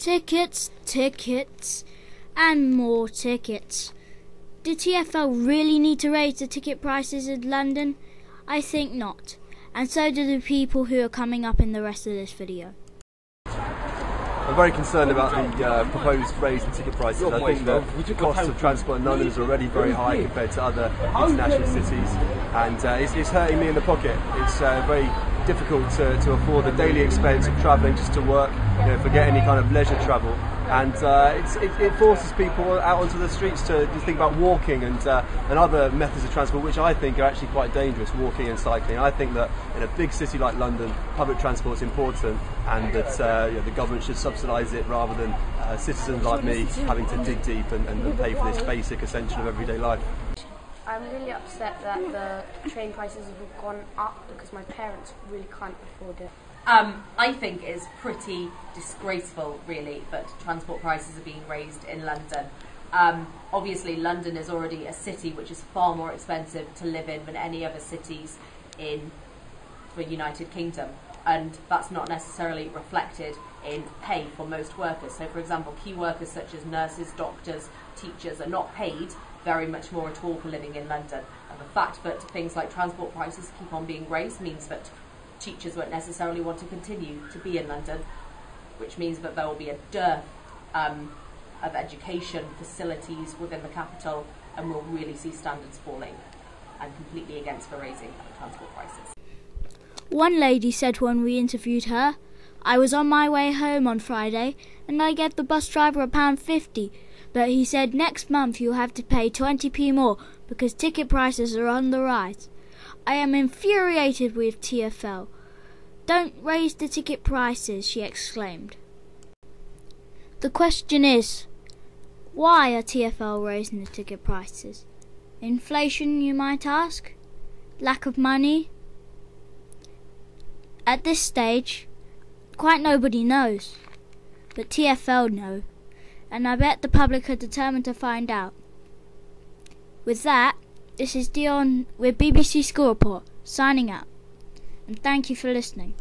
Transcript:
Tickets, tickets, and more tickets. Did TfL really need to raise the ticket prices in London? I think not. And so do the people who are coming up in the rest of this video. I'm very concerned about the proposed raise in ticket prices. I think the cost of transport in London is already very high compared to other international cities, and it's hurting me in the pocket. It's very difficult to afford the daily expense of travelling just to work, forget any kind of leisure travel. And it forces people out onto the streets to think about walking and other methods of transport, which I think are actually quite dangerous, walking and cycling. I think that in a big city like London, public transport is important, and that the government should subsidise it rather than citizens like me having to dig deep and pay for this basic essential of everyday life. I'm really upset that the train prices have gone up because my parents really can't afford it. I think it's pretty disgraceful, really, that transport prices are being raised in London. Obviously, London is already a city which is far more expensive to live in than any other cities in the United Kingdom, and that's not necessarily reflected in pay for most workers. So, for example, key workers such as nurses, doctors, teachers are not paid very much more at all for living in London. And the fact that things like transport prices keep on being raised means that teachers won't necessarily want to continue to be in London, which means that there will be a dearth of education facilities within the capital, and we'll really see standards falling. I'm completely against the raising of transport prices. One lady said when we interviewed her, "I was on my way home on Friday and I gave the bus driver £1.50, but he said next month you'll have to pay 20p more because ticket prices are on the rise. I am infuriated with TfL. Don't raise the ticket prices," she exclaimed. The question is, why are TfL raising the ticket prices? Inflation, you might ask? Lack of money? At this stage, quite nobody knows. But TfL know, and I bet the public are determined to find out. With that, this is Dyon with BBC School Report, signing out. And thank you for listening.